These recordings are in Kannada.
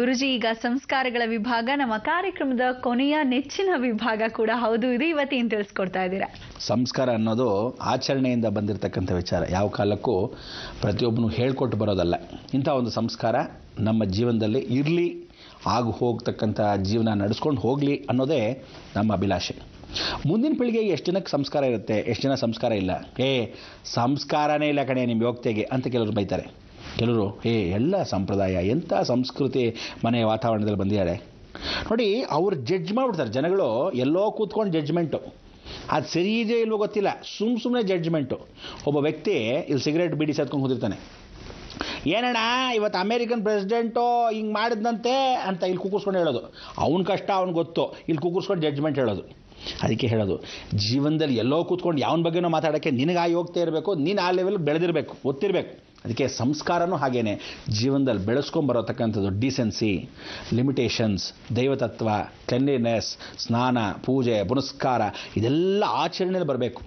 ಗುರುಜಿ, ಈಗ ಸಂಸ್ಕಾರಗಳ ವಿಭಾಗ ನಮ್ಮ ಕಾರ್ಯಕ್ರಮದ ಕೊನೆಯ ನೆಚ್ಚಿನ ವಿಭಾಗ ಕೂಡ ಹೌದು. ಇದು ಇವತ್ತಿನ ತಿಳಿಸ್ಕೊಡ್ತಾ ಇದ್ದೀರಾ. ಸಂಸ್ಕಾರ ಅನ್ನೋದು ಆಚರಣೆಯಿಂದ ಬಂದಿರತಕ್ಕಂಥ ವಿಚಾರ. ಯಾವ ಕಾಲಕ್ಕೂ ಪ್ರತಿಯೊಬ್ಬನು ಹೇಳ್ಕೊಟ್ಟು ಬರೋದಲ್ಲ. ಇಂಥ ಒಂದು ಸಂಸ್ಕಾರ ನಮ್ಮ ಜೀವನದಲ್ಲಿ ಇರಲಿ, ಆಗಿ ಹೋಗ್ತಕ್ಕಂಥ ಜೀವನ ನಡೆಸ್ಕೊಂಡು ಹೋಗಲಿ ಅನ್ನೋದೇ ನಮ್ಮ ಅಭಿಲಾಷೆ. ಮುಂದಿನ ಪೀಳಿಗೆಗೆ ಎಷ್ಟು ಜನಕ್ಕೆ ಸಂಸ್ಕಾರ ಇರುತ್ತೆ, ಎಷ್ಟು ಜನ ಸಂಸ್ಕಾರ ಇಲ್ಲ. ಸಂಸ್ಕಾರನೇ ಇಲ್ಲ ಕಣೆ ನಿಮ್ಮ ಯೋಗ್ಯತೆಗೆ ಅಂತ ಕೆಲವರು ಬೈತಾರೆ. ಕೆಲವರು ಎಲ್ಲ ಸಂಪ್ರದಾಯ ಎಂಥ ಸಂಸ್ಕೃತಿ ಮನೆಯ ವಾತಾವರಣದಲ್ಲಿ ಬಂದಿದ್ದಾರೆ ನೋಡಿ. ಅವ್ರು ಜಡ್ಜ್ ಮಾಡಿಬಿಡ್ತಾರೆ. ಜನಗಳು ಎಲ್ಲೋ ಕೂತ್ಕೊಂಡು ಜಡ್ಜ್ಮೆಂಟು, ಅದು ಸರಿ ಇದೆಯೋ ಇಲ್ವೋ ಗೊತ್ತಿಲ್ಲ, ಸುಮ್ಮನೆ ಜಡ್ಜ್ಮೆಂಟು. ಒಬ್ಬ ವ್ಯಕ್ತಿ ಇಲ್ಲಿ ಸಿಗರೇಟ್ ಬೀಡಿ ಸೇದ್ಕೊಂಡು ಕೂತಿರ್ತಾನೆ. ಏನಣ್ಣ ಇವತ್ತು ಅಮೇರಿಕನ್ ಪ್ರೆಸಿಡೆಂಟು ಹಿಂಗೆ ಮಾಡಿದಂತೆ ಅಂತ ಇಲ್ಲಿ ಕೂರಿಸ್ಕೊಂಡು ಹೇಳೋದು. ಅವ್ನ ಕಷ್ಟ ಅವ್ನಿಗೆ ಗೊತ್ತು, ಇಲ್ಲಿ ಕೂರಿಸ್ಕೊಂಡು ಜಡ್ಜ್ಮೆಂಟ್ ಹೇಳೋದು. ಅದಕ್ಕೆ ಹೇಳೋದು, ಜೀವನದಲ್ಲಿ ಎಲ್ಲೋ ಕೂತ್ಕೊಂಡು ಯಾವನ ಬಗ್ಗೆನೋ ಮಾತಾಡೋಕ್ಕೆ ನಿನಗೆ ಹೋಗ್ತಾ ಇರಬೇಕು, ನೀನು ಆ ಲೆವೆಲ್ ಬೆಳೆದಿರಬೇಕು, ಗೊತ್ತಿರಬೇಕು. ಅದಕ್ಕೆ ಸಂಸ್ಕಾರನೂ ಹಾಗೇನೆ ಜೀವನದಲ್ಲಿ ಬೆಳೆಸ್ಕೊಂಬರತಕ್ಕಂಥದ್ದು. ಡಿಸೆನ್ಸಿ, ಲಿಮಿಟೇಷನ್ಸ್, ದೈವತತ್ವ, ಕ್ಲೆನ್ಲಿನೆಸ್, ಸ್ನಾನ, ಪೂಜೆ, ಪುನಸ್ಕಾರ, ಇದೆಲ್ಲ ಆಚರಣೆಯಲ್ಲಿ ಬರಬೇಕು.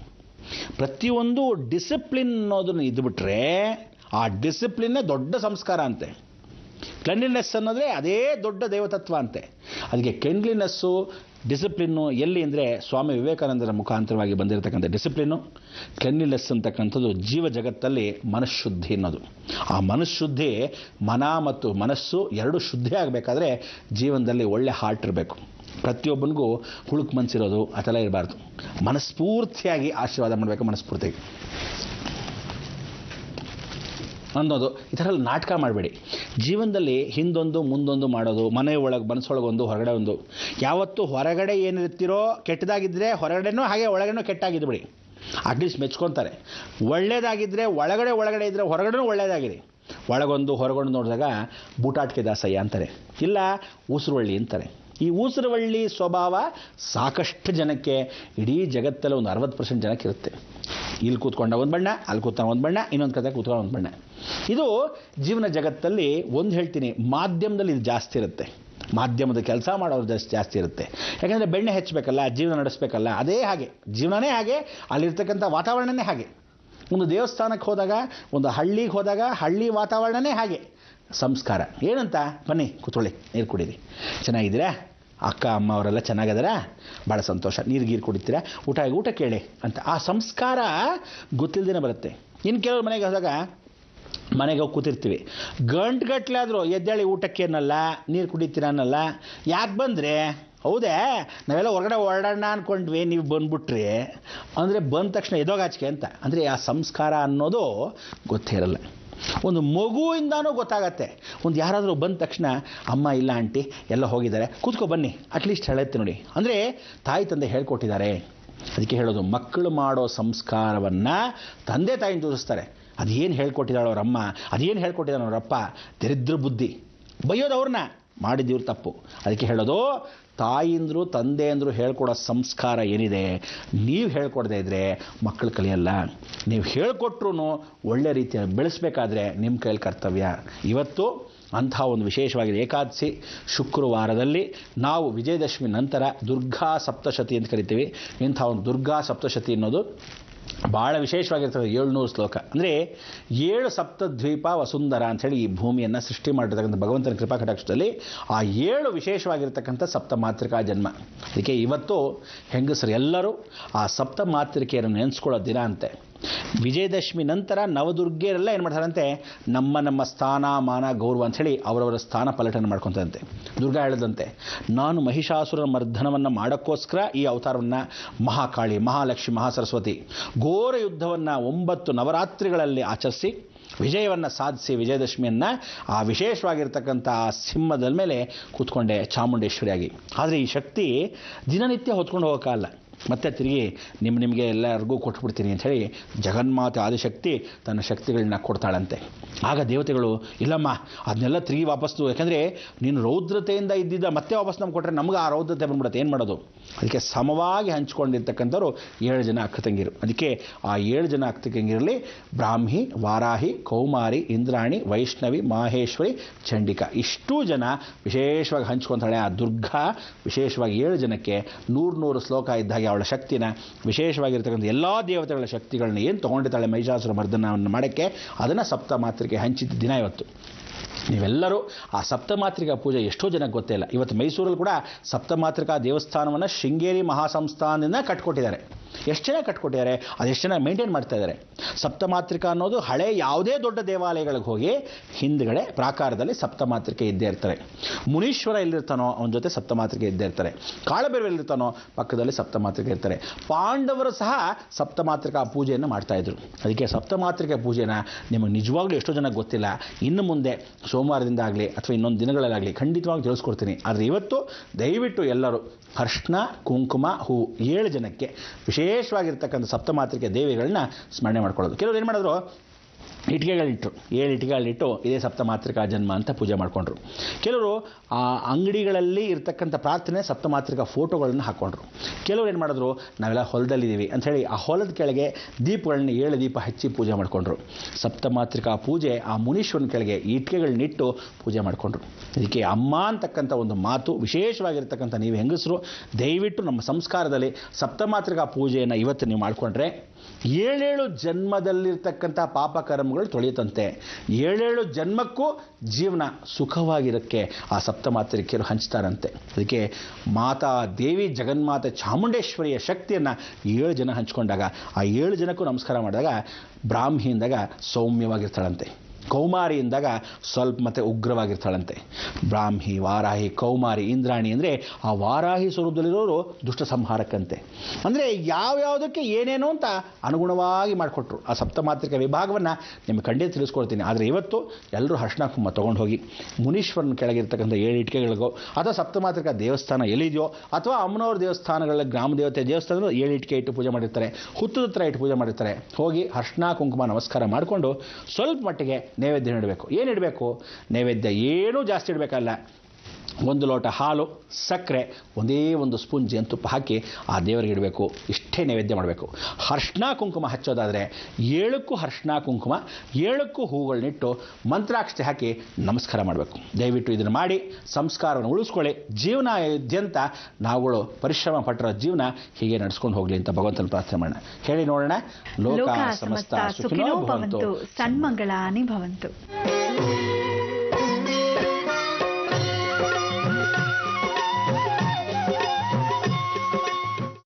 ಪ್ರತಿಯೊಂದು ಡಿಸಿಪ್ಲಿನ್ ಅನ್ನೋದನ್ನು ಇದ್ದುಬಿಟ್ರೆ ಆ ಡಿಸಿಪ್ಲಿನ್ನೇ ದೊಡ್ಡ ಸಂಸ್ಕಾರ ಅಂತೆ. ಕ್ಲೆನ್ಲಿನೆಸ್ ಅನ್ನೋದ್ರೆ ಅದೇ ದೊಡ್ಡ ದೈವತತ್ವ ಅಂತೆ. ಅದಕ್ಕೆ ಕ್ಲೆನ್ಲಿನೆಸ್ಸು, ಡಿಸಿಪ್ಲಿನ್ನು ಎಲ್ಲಿ ಅಂದರೆ ಸ್ವಾಮಿ ವಿವೇಕಾನಂದರ ಮುಖಾಂತರವಾಗಿ ಬಂದಿರತಕ್ಕಂಥ ಡಿಸಿಪ್ಲಿನ್ನು. ಕ್ಲೆನ್ಲಿನೆಸ್ ಅಂತಕ್ಕಂಥದ್ದು ಜೀವ ಜಗತ್ತಲ್ಲಿ ಮನಃಶುದ್ಧಿ ಅನ್ನೋದು. ಆ ಮನಃಶುದ್ಧಿ, ಮನ ಮತ್ತು ಮನಸ್ಸು ಎರಡು ಶುದ್ಧಿ ಆಗಬೇಕಾದ್ರೆ ಜೀವನದಲ್ಲಿ ಒಳ್ಳೆ ಹಾರ್ಟ್ ಇರಬೇಕು. ಪ್ರತಿಯೊಬ್ಬನಿಗೂ ಹುಳುಕು ಮನಸ್ಸಿರೋದು ಅದೆಲ್ಲ ಇರಬಾರ್ದು. ಮನಸ್ಫೂರ್ತಿಯಾಗಿ ಆಶೀರ್ವಾದ ಮಾಡಬೇಕು, ಮನಸ್ಫೂರ್ತಿಯಾಗಿ ಅನ್ನೋದು. ಈ ಥರ ನಾಟಕ ಮಾಡಬೇಡಿ. ಜೀವನದಲ್ಲಿ ಹಿಂದೊಂದು ಮುಂದೊಂದು ಮಾಡೋದು, ಮನೆ ಒಳಗೆ ಮನಸ್ಸೊಳಗೊಂದು ಹೊರಗಡೆ ಒಂದು. ಯಾವತ್ತೂ ಹೊರಗಡೆ ಏನಿರ್ತಿರೋ ಕೆಟ್ಟದಾಗಿದ್ದರೆ ಹೊರಗಡೆನೂ ಹಾಗೆ ಒಳಗಡೆನೂ ಕೆಟ್ಟಾಗಿದ್ದು ಬಿಡಿ, ಅಟ್ಲೀಸ್ಟ್ ಮೆಚ್ಕೊತಾರೆ. ಒಳ್ಳೇದಾಗಿದ್ದರೆ ಒಳಗಡೆ ಇದ್ದರೆ ಹೊರಗಡೆನೂ ಒಳ್ಳೇದಾಗಿದೆ. ಒಳಗೊಂದು ಹೊರಗೊಂಡು ನೋಡಿದಾಗ ಬೂಟಾಟಿಕೆ ದಾಸಯ್ಯ ಅಂತಾರೆ, ಇಲ್ಲ ಉಸಿರುವಳ್ಳಿ ಅಂತಾರೆ. ಈ ಉಸಿರುವಳ್ಳಿ ಸ್ವಭಾವ ಸಾಕಷ್ಟು ಜನಕ್ಕೆ, ಇಡೀ ಜಗತ್ತಲ್ಲಿ ಒಂದು 60% ಜನಕ್ಕೆ ಇರುತ್ತೆ. ಇಲ್ಲಿ ಕೂತ್ಕೊಂಡ ಒಂದು ಬಣ್ಣ, ಅಲ್ಲಿ ಕೂತ್ಕೊಂಡ ಒಂದು ಬಣ್ಣ, ಇನ್ನೊಂದು ಕತೆ ಕೂತ್ಕೊಂಡ ಒಂದು ಬಣ್ಣ. ಇದು ಜೀವನ ಜಗತ್ತಲ್ಲಿ ಒಂದು ಹೇಳ್ತೀನಿ, ಮಾಧ್ಯಮದಲ್ಲಿ ಇದು ಜಾಸ್ತಿ ಇರುತ್ತೆ. ಮಾಧ್ಯಮದ ಕೆಲಸ ಮಾಡೋರು ಜಾಸ್ತಿ ಇರುತ್ತೆ. ಯಾಕೆಂದರೆ ಬೆಣ್ಣೆ ಹೆಚ್ಚಬೇಕಲ್ಲ, ಜೀವನ ನಡೆಸಬೇಕಲ್ಲ. ಅದೇ ಹಾಗೆ, ಜೀವನನೇ ಹಾಗೆ, ಅಲ್ಲಿರ್ತಕ್ಕಂಥ ವಾತಾವರಣನೇ ಹಾಗೆ. ಒಂದು ದೇವಸ್ಥಾನಕ್ಕೆ ಹೋದಾಗ, ಒಂದು ಹಳ್ಳಿಗೆ ಹೋದಾಗ ಹಳ್ಳಿ ವಾತಾವರಣನೇ ಹಾಗೆ. ಸಂಸ್ಕಾರ ಏನಂತ, ಬನ್ನಿ ಕೂತ್ಕೊಳ್ಳಿ, ನೀರು ಕುಡೀರಿ, ಚೆನ್ನಾಗಿದ್ದೀರಾ, ಅಕ್ಕ ಅಮ್ಮ ಅವರೆಲ್ಲ ಚೆನ್ನಾಗಿದ್ದಾರಾ, ಭಾಳ ಸಂತೋಷ, ನೀರು ಕುಡಿತೀರಾ, ಊಟ ಕೇಳಿ ಅಂತ. ಆ ಸಂಸ್ಕಾರ ಗೊತ್ತಿಲ್ಲದೇನೆ ಬರುತ್ತೆ. ಇನ್ನು ಕೆಲವರು ಮನೆಗೆ ಹೋದಾಗ, ಮನೆಗೆ ಹೋಗಿ ಕೂತಿರ್ತೀವಿ, ಗಂಟುಗಟ್ಟಲೆ ಆದರೂ ಎದ್ದೇಳಿ ಊಟಕ್ಕೆ ಅನ್ನಲ್ಲ, ನೀರು ಕುಡಿತೀರ ಅನ್ನಲ್ಲ. ಯಾಕೆ ಬಂದರೆ, ಹೌದೇ ನಾವೆಲ್ಲ ಹೊರಗಡೆ ಓಡಾಡೋಣ ಅಂದ್ಕೊಂಡ್ವಿ, ನೀವು ಬಂದ್ಬಿಟ್ರಿ ಅಂದರೆ ಬಂದ ತಕ್ಷಣ ಎದೋಗಾಚಿಕೆ ಅಂತ. ಅಂದರೆ ಆ ಸಂಸ್ಕಾರ ಅನ್ನೋದು ಗೊತ್ತೇ ಇರಲ್ಲ. ಒಂದು ಮಗುವಿಂದನೂ ಗೊತ್ತಾಗತ್ತೆ. ಒಂದು ಯಾರಾದರೂ ಬಂದ ತಕ್ಷಣ ಅಮ್ಮ ಇಲ್ಲ ಆಂಟಿ ಎಲ್ಲ ಹೋಗಿದ್ದಾರೆ, ಕೂತ್ಕೊ ಬನ್ನಿ ಅಟ್ಲೀಸ್ಟ್ ಹೇಳುತ್ತೆ ನೋಡಿ. ಅಂದರೆ ತಾಯಿ ತಂದೆ ಹೇಳ್ಕೊಟ್ಟಿದ್ದಾರೆ. ಅದಕ್ಕೆ ಹೇಳೋದು, ಮಕ್ಕಳು ಮಾಡೋ ಸಂಸ್ಕಾರವನ್ನು ತಂದೆ ತಾಯಿನ ತೋರಿಸ್ತಾರೆ. ಅದೇನು ಹೇಳ್ಕೊಟ್ಟಿದ್ದಾಳೆ ಅವರಮ್ಮ, ಅದೇನು ಹೇಳ್ಕೊಟ್ಟಿದ್ದಾನೆ ಅವರಪ್ಪ, ದರಿದ್ರ ಬುದ್ಧಿ, ಬೈಯೋದು ಅವ್ರನ್ನ, ಮಾಡಿದ್ದೀವ್ರು ತಪ್ಪು. ಅದಕ್ಕೆ ಹೇಳೋದು, ತಾಯಿಂದರು ತಂದೆಯಂದರು ಹೇಳ್ಕೊಡೋ ಸಂಸ್ಕಾರ ಏನಿದೆ, ನೀವು ಹೇಳ್ಕೊಡದೇ ಇದ್ದರೆ ಮಕ್ಕಳು ಕಲಿಯಲ್ಲ. ನೀವು ಹೇಳ್ಕೊಟ್ರೂ ಒಳ್ಳೆ ರೀತಿಯಲ್ಲಿ ಬೆಳೆಸಬೇಕಾದ್ರೆ ನಿಮ್ಮ ಕೈಯಲ್ಲಿ ಕರ್ತವ್ಯ. ಇವತ್ತು ಅಂಥ ಒಂದು ವಿಶೇಷವಾಗಿದೆ ಏಕಾದಶಿ ಶುಕ್ರವಾರದಲ್ಲಿ ನಾವು ವಿಜಯದಶಮಿ ನಂತರ ದುರ್ಗಾ ಸಪ್ತಶತಿ ಅಂತ ಕರಿತೀವಿ. ಇಂಥ ಒಂದು ದುರ್ಗಾ ಸಪ್ತಶತಿ ಅನ್ನೋದು ಭಾಳ ವಿಶೇಷವಾಗಿರ್ತದೆ. 700 ಶ್ಲೋಕ. ಅಂದರೆ 7 ಸಪ್ತದ್ವೀಪ ವಸುಂಧರ ಅಂಥೇಳಿ ಈ ಭೂಮಿಯನ್ನು ಸೃಷ್ಟಿ ಮಾಡಿರ್ತಕ್ಕಂಥ ಭಗವಂತನ ಕೃಪಾ ಕಟಾಕ್ಷದಲ್ಲಿ ಆ 7 ವಿಶೇಷವಾಗಿರ್ತಕ್ಕಂಥ ಸಪ್ತಮಾತೃಕಾ ಜನ್ಮ. ಅದಕ್ಕೆ ಇವತ್ತು ಹೆಂಗಸರು ಎಲ್ಲರೂ ಆ ಸಪ್ತಮಾತೃಕೆಯನ್ನು ನೆನೆಸ್ಕೊಳ್ಳೋ ದಿನ ಅಂತೆ. ವಿಜಯದಶಮಿ ನಂತರ ನವದುರ್ಗೆಯರೆಲ್ಲ ಏನು ಮಾಡ್ತಾರಂತೆ, ನಮ್ಮ ಸ್ಥಾನ ಮಾನ ಗೌರವ ಅಂಥೇಳಿ ಅವರವರ ಸ್ಥಾನ ಪಲಟನೆ ಮಾಡ್ಕೊತಂತೆ. ದುರ್ಗಾ ಹೇಳದಂತೆ, ನಾನು ಮಹಿಷಾಸುರ ಮರ್ದನವನ್ನು ಮಾಡೋಕ್ಕೋಸ್ಕರ ಈ ಅವತಾರವನ್ನು ಮಹಾಕಾಳಿ, ಮಹಾಲಕ್ಷ್ಮಿ, ಮಹಾಸರಸ್ವತಿ ಘೋರ ಯುದ್ಧವನ್ನು 9 ನವರಾತ್ರಿಗಳಲ್ಲಿ ಆಚರಿಸಿ ವಿಜಯವನ್ನು ಸಾಧಿಸಿ ವಿಜಯದಶಮಿಯನ್ನು ಆ ವಿಶೇಷವಾಗಿರ್ತಕ್ಕಂಥ ಸಿಂಹದ ಮೇಲೆ ಕೂತ್ಕೊಂಡೆ ಚಾಮುಂಡೇಶ್ವರಿಯಾಗಿ. ಆದರೆ ಈ ಶಕ್ತಿ ದಿನನಿತ್ಯ ಹೊತ್ಕೊಂಡು ಹೋಗೋಕ್ಕಲ್ಲ, ಮತ್ತೆ ತಿರುಗಿ ನಿಮಗೆ ಎಲ್ಲರಿಗೂ ಕೊಟ್ಬಿಡ್ತೀನಿ ಅಂಥೇಳಿ ಜಗನ್ಮಾತೆ ಆದಿಶಕ್ತಿ ತನ್ನ ಶಕ್ತಿಗಳನ್ನ ಕೊಡ್ತಾಳಂತೆ. ಆಗ ದೇವತೆಗಳು, ಇಲ್ಲಮ್ಮ ಅದನ್ನೆಲ್ಲ ತಿರುಗಿ ವಾಪಸ್ಸು, ಯಾಕೆಂದರೆ ನೀನು ರೌದ್ರತೆಯಿಂದ ಇದ್ದಿದ್ದ ಮತ್ತೆ ವಾಪಸ್ ನಮ್ಗೆ ಕೊಟ್ಟರೆ ನಮ್ಗೆ ಆ ರೌದ್ರತೆ ಬಂದ್ಬಿಡುತ್ತೆ, ಏನು ಮಾಡೋದು. ಅದಕ್ಕೆ ಸಮವಾಗಿ ಹಂಚ್ಕೊಂಡಿರ್ತಕ್ಕಂಥವ್ರು 7 ಜನ ಅಕ್ಕ ತಂಗಿರು. ಅದಕ್ಕೆ ಆ 7 ಜನ ಅಕ್ಕ ತಂಗಿರಲ್ಲಿ ಬ್ರಾಹ್ಮಿ, ವಾರಾಹಿ, ಕೌಮಾರಿ, ಇಂದ್ರಾಣಿ, ವೈಷ್ಣವಿ, ಮಾಹೇಶ್ವರಿ, ಚಂಡಿಕಾ ಇಷ್ಟೂ ಜನ ವಿಶೇಷವಾಗಿ ಹಂಚ್ಕೊತಾಳೆ. ಆ ದುರ್ಗಾ ವಿಶೇಷವಾಗಿ 7 ಜನಕ್ಕೆ 100 ಶ್ಲೋಕ ಇದ್ದಾಗೆ ಅವಳ ಶಕ್ತಿನ, ವಿಶೇಷವಾಗಿರ್ತಕ್ಕಂಥ ಎಲ್ಲ ದೇವತೆಗಳ ಶಕ್ತಿಗಳನ್ನ ಏನು ತೊಗೊಂಡಿದ್ದಾಳೆ ಮಹಿಷಾಸುರ ಮರ್ದನವನ್ನು ಮಾಡೋಕ್ಕೆ, ಅದನ್ನು ಸಪ್ತ ಮಾತೃಕೆ ಹಂಚಿದ ದಿನ ಇವತ್ತು. ನೀವೆಲ್ಲರೂ ಆ ಸಪ್ತಮಾತೃಕಾ ಪೂಜೆ ಎಷ್ಟೋ ಜನಕ್ಕೆ ಗೊತ್ತೇ ಇಲ್ಲ. ಇವತ್ತು ಮೈಸೂರಲ್ಲಿ ಕೂಡ ಸಪ್ತಮಾತೃಕಾ ದೇವಸ್ಥಾನವನ್ನು ಶೃಂಗೇರಿ ಮಹಾಸಂಸ್ಥಾನದಿಂದ ಕಟ್ಕೊಟ್ಟಿದ್ದಾರೆ. ಎಷ್ಟು ಜನ ಕಟ್ಕೊಟ್ಟಿದ್ದಾರೆ, ಅದೆಷ್ಟು ಜನ ಮೇಂಟೈನ್ ಮಾಡ್ತಾ ಇದ್ದಾರೆ. ಸಪ್ತಮಾತೃಕಾ ಅನ್ನೋದು ಹಳೆ ಯಾವುದೇ ದೊಡ್ಡ ದೇವಾಲಯಗಳಿಗೆ ಹೋಗಿ ಹಿಂದ್ಗಡೆ ಪ್ರಾಕಾರದಲ್ಲಿ ಸಪ್ತಮಾತೃಕೆ ಇದ್ದೇ ಇರ್ತಾರೆ. ಮುನೀಶ್ವರ ಎಲ್ಲಿರ್ತಾನೋ ಅವನ ಜೊತೆ ಸಪ್ತಮಾತೃಕೆ ಇದ್ದೇ ಇರ್ತಾರೆ. ಕಾಳಬೇರು ಎಲ್ಲಿರ್ತಾನೋ ಪಕ್ಕದಲ್ಲಿ ಸಪ್ತಮಾತೃಕೆ ಇರ್ತಾರೆ. ಪಾಂಡವರು ಸಹ ಸಪ್ತಮಾತೃಕಾ ಪೂಜೆಯನ್ನು ಮಾಡ್ತಾ ಇದ್ರು. ಅದಕ್ಕೆ ಸಪ್ತಮಾತೃಕೆ ಪೂಜೆನ ನಿಮಗೆ ನಿಜವಾಗ್ಲೂ ಎಷ್ಟೋ ಜನಕ್ಕೆ ಗೊತ್ತಿಲ್ಲ. ಇನ್ನು ಮುಂದೆ ಸೋಮವಾರದಿಂದ ಆಗಲಿ ಅಥವಾ ಇನ್ನೊಂದು ದಿನಗಳಲ್ಲಾಗಲಿ ಖಂಡಿತವಾಗಿ ತಿಳಿಸ್ಕೊಡ್ತೀನಿ. ಆದರೆ ಇವತ್ತು ದಯವಿಟ್ಟು ಎಲ್ಲರೂ ಅರ್ಶಿನ ಕುಂಕುಮ ಹೂ 7 ಜನಕ್ಕೆ ವಿಶೇಷವಾಗಿರ್ತಕ್ಕಂಥ ಸಪ್ತಮಾತೃಕೆ ದೇವಿಗಳನ್ನ ಸ್ಮರಣೆ ಮಾಡ್ಕೊಳ್ಳೋದು. ಕೆಲವರು ಏನು ಮಾಡಿದ್ರು, ಇಟ್ಟಿಗೆಗಳಿಟ್ಟರು, 7 ಇಟ್ಟಿಗೆಗಳಿಟ್ಟು ಇದೇ ಸಪ್ತಮಾತೃಕಾ ಜನ್ಮ ಅಂತ ಪೂಜೆ ಮಾಡಿಕೊಂಡ್ರು. ಕೆಲವರು ಆ ಅಂಗಡಿಗಳಲ್ಲಿ ಇರ್ತಕ್ಕಂಥ ಪ್ರಾರ್ಥನೆ ಸಪ್ತಮಾತೃಕಾ ಫೋಟೋಗಳನ್ನು ಹಾಕ್ಕೊಂಡ್ರು. ಕೆಲವರು ಏನು ಮಾಡಿದ್ರು, ನಾವೆಲ್ಲ ಹೊಲದಲ್ಲಿದ್ದೀವಿ ಅಂಥೇಳಿ ಆ ಹೊಲದ ಕೆಳಗೆ ದೀಪಗಳನ್ನ 7 ದೀಪ ಹಚ್ಚಿ ಪೂಜೆ ಮಾಡಿಕೊಂಡ್ರು. ಸಪ್ತಮಾತೃಕಾ ಪೂಜೆ ಆ ಮುನೀಶ್ವರನ ಕೆಳಗೆ ಇಟ್ಟಿಗೆಗಳನ್ನಿಟ್ಟು ಪೂಜೆ ಮಾಡಿಕೊಂಡ್ರು. ಇದಕ್ಕೆ ಅಮ್ಮ ಅಂತಕ್ಕಂಥ ಒಂದು ಮಾತು ವಿಶೇಷವಾಗಿರ್ತಕ್ಕಂಥ ನೀವು ಹೆಂಗಸರು ದಯವಿಟ್ಟು ನಮ್ಮ ಸಂಸ್ಕಾರದಲ್ಲಿ ಸಪ್ತಮಾತೃಕಾ ಪೂಜೆಯನ್ನು ಇವತ್ತು ನೀವು ಮಾಡಿಕೊಂಡ್ರೆ 7 ಜನ್ಮದಲ್ಲಿರ್ತಕ್ಕಂಥ ಪಾಪಕರ್ಮಗಳು ತೊಳೆಯುತ್ತಂತೆ. 7 ಜನ್ಮಕ್ಕೂ ಜೀವನ ಸುಖವಾಗಿರೋಕ್ಕೆ ಆ ಸಪ್ತಮಾತೃಕೆಯರು ಹಂಚ್ತಾರಂತೆ. ಅದಕ್ಕೆ ಮಾತಾ ದೇವಿ ಜಗನ್ಮಾತೆ ಚಾಮುಂಡೇಶ್ವರಿಯ ಶಕ್ತಿಯನ್ನು 7 ಜನ ಹಂಚ್ಕೊಂಡಾಗ ಆ 7 ಜನಕ್ಕೂ ನಮಸ್ಕಾರ ಮಾಡಿದಾಗ ಬ್ರಾಹ್ಮಿಯಿಂದಾಗ ಸೌಮ್ಯವಾಗಿರ್ತಾಳಂತೆ, ಕೌಮಾರಿಯಿಂದಾಗ ಸ್ವಲ್ಪ ಮತ್ತೆ ಉಗ್ರವಾಗಿರ್ತಾಳಂತೆ. ಬ್ರಾಹ್ಮಿ, ವಾರಾಹಿ, ಕೌಮಾರಿ, ಇಂದ್ರಾಣಿ ಅಂದರೆ ಆ ವಾರಾಹಿ ಸ್ವರೂಪದಲ್ಲಿರೋರು ದುಷ್ಟ ಸಂಹಾರಕ್ಕಂತೆ. ಅಂದರೆ ಯಾವ್ಯಾವುದಕ್ಕೆ ಏನೇನೋ ಅಂತ ಅನುಗುಣವಾಗಿ ಮಾಡಿಕೊಟ್ರು. ಆ ಸಪ್ತಮಾತೃಕ ವಿಭಾಗವನ್ನು ನಿಮಗೆ ಖಂಡಿತ ತಿಳಿಸ್ಕೊಡ್ತೀನಿ. ಆದರೆ ಇವತ್ತು ಎಲ್ಲರೂ ಅರ್ಶಿನ ಕುಂಕುಮ ತೊಗೊಂಡು ಹೋಗಿ ಮುನೀಶ್ವರನ ಕೆಳಗಿರ್ತಕ್ಕಂಥ 7 ಇಟ್ಟಿಗೆಗಳಿಗೋ ಅಥವಾ ಸಪ್ತಮಾತೃಕ ದೇವಸ್ಥಾನ ಎಲ್ಲಿದೆಯೋ ಅಥವಾ ಅಮ್ಮನವ್ರ ದೇವಸ್ಥಾನಗಳ ಗ್ರಾಮ ದೇವತೆ ದೇವಸ್ಥಾನಗಳು 7 ಇಟ್ಟಿಗೆ ಇಟ್ಟು ಪೂಜೆ ಮಾಡಿರ್ತಾರೆ, ಹುತ್ತದ ಹತ್ರ ಇಟ್ಟು ಪೂಜೆ ಮಾಡಿರ್ತಾರೆ. ಹೋಗಿ ಅರ್ಶಿನ ಕುಂಕುಮ ನಮಸ್ಕಾರ ಮಾಡಿಕೊಂಡು ಸ್ವಲ್ಪ ಮಟ್ಟಿಗೆ ನೈವೇದ್ಯ ಇಡಬೇಕು. ಏನು ಇಡಬೇಕು? ನೈವೇದ್ಯ ಏನೂ ಜಾಸ್ತಿ ಇಡಬೇಕಲ್ಲ. 1 ಲೋಟ ಹಾಲು, ಸಕ್ಕರೆ, ಒಂದೇ 1 ಸ್ಪೂನ್ ಜೇನುತುಪ್ಪ ಹಾಕಿ ಆ ದೇವರಿಗೆ ಇಡಬೇಕು. ಇಷ್ಟೇ ನೈವೇದ್ಯ ಮಾಡಬೇಕು. ಅರ್ಶಿನ ಕುಂಕುಮ ಹಚ್ಚೋದಾದರೆ 7ಕ್ಕೂ ಅರ್ಶಿನ ಕುಂಕುಮ, 7ಕ್ಕೂ ಹೂಗಳನ್ನಿಟ್ಟು ಮಂತ್ರಾಕ್ಷತೆ ಹಾಕಿ ನಮಸ್ಕಾರ ಮಾಡಬೇಕು. ದಯವಿಟ್ಟು ಇದನ್ನು ಮಾಡಿ ಸಂಸ್ಕಾರವನ್ನು ಉಳಿಸ್ಕೊಳ್ಳಿ. ಜೀವನದಾದ್ಯಂತ ನಾವುಗಳು ಪರಿಶ್ರಮ ಪಟ್ಟಿರೋ ಜೀವನ ಹೀಗೆ ನಡೆಸ್ಕೊಂಡು ಹೋಗಲಿ ಅಂತ ಭಗವಂತನ ಪ್ರಾರ್ಥನೆ ಮಾಡೋಣ. ಹೇಳಿ ನೋಡೋಣ. ಲೋಕ ಸಮಸ್ತ ಸುಖಿನೋ ಭವಂತು, ಸನ್ಮಂಗಳಾನಿ ಭವಂತು.